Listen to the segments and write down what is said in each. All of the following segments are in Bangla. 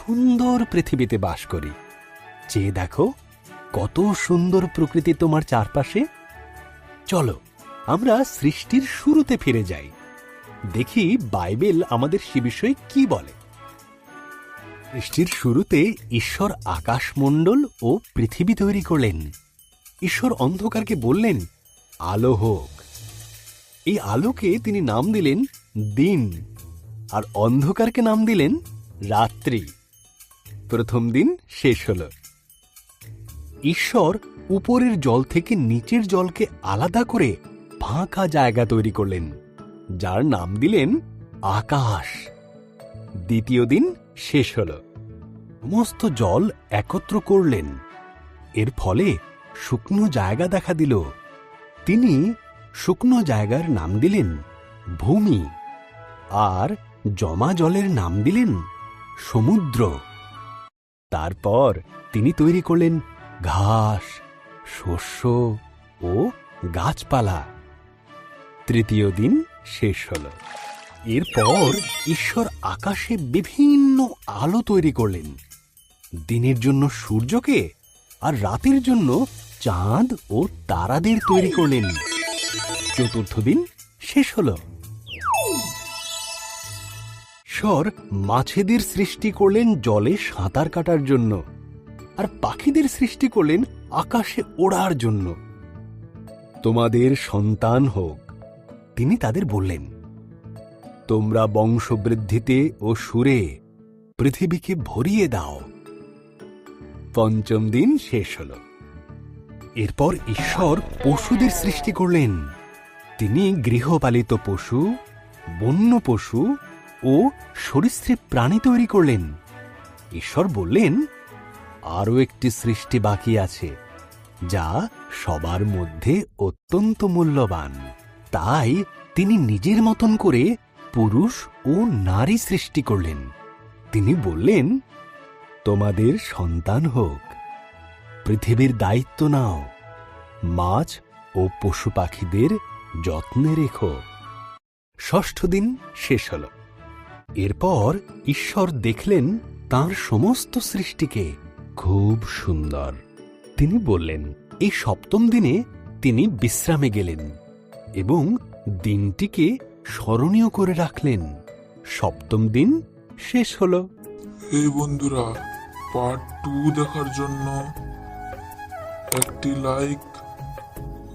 সুন্দর পৃথিবীতে বাস করি। চেয়ে দেখো কত সুন্দর প্রকৃতি তোমার চারপাশে। চলো আমরা সৃষ্টির শুরুতে ফিরে যাই, দেখি বাইবেল আমাদের সে বিষয়ে কি বলে। সৃষ্টির শুরুতে ঈশ্বর আকাশমণ্ডল ও পৃথিবী তৈরি করলেন। ঈশ্বর অন্ধকারকে বললেন, আলো হোক। এই আলোকে তিনি নাম দিলেন দিন, আর অন্ধকারকে নাম দিলেন রাত্রি। প্রথম দিন শেষ হল। ঈশ্বর উপরের জল থেকে নিচের জলকে আলাদা করে ফাঁকা জায়গা তৈরি করলেন, যার নাম দিলেন আকাশ। দ্বিতীয় দিন শেষ হল। সমস্ত জল একত্র করলেন, এর ফলে শুকনো জায়গা দেখা দিল। তিনি শুকনো জায়গার নাম দিলেন ভূমি, আর জমা জলের নাম দিলেন সমুদ্র। তারপর তিনি তৈরি করলেন ঘাস, শস্য ও গাছপালা। তৃতীয় দিন শেষ হল। এরপর ঈশ্বর আকাশে বিভিন্ন আলো তৈরি করলেন, দিনের জন্য সূর্যকে আর রাতের জন্য চাঁদ ও তারাদের তৈরি করলেন। চতুর্থ দিন শেষ হল। ঈশ্বর মাছেদের সৃষ্টি করলেন জলে সাঁতার কাটার জন্য, আর পাখিদের সৃষ্টি করলেন আকাশে ওড়ার জন্য। তোমাদের সন্তান হোক, তিনি তাদের বললেন, তোমরা বংশবৃদ্ধিতে ও সুরে পৃথিবীকে ভরিয়ে দাও। পঞ্চম দিন শেষ হল। এরপর ঈশ্বর পশুদের সৃষ্টি করলেন। তিনি গৃহপালিত পশু, বন্য পশু ও সরীসৃপ প্রাণী তৈরি করলেন। ঈশ্বর বললেন, আরও একটি সৃষ্টি বাকি আছে, যা সবার মধ্যে অত্যন্ত মূল্যবান। তাই তিনি নিজের মতন করে পুরুষ ও নারী সৃষ্টি করলেন। তিনি বললেন, তোমাদের সন্তান হোক, পৃথিবীর দায়িত্ব নাও, মাছ ও পশু পাখিদের যত্নে রেখো। ষষ্ঠ দিন শেষ হল। এরপর ঈশ্বর দেখলেন তাঁর সমস্ত সৃষ্টিকে খুব সুন্দর। তিনি বললেন, এই সপ্তম দিনে তিনি বিশ্রামে গেলেন এবং দিনটিকে স্মরণীয় করে রাখলেন। সপ্তম দিন শেষ হল। এই বন্ধুরা, পার্ট 2 দেখার জন্য একটি লাইক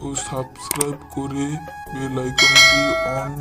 ও সাবস্ক্রাইব করে বেল আইকনটি অন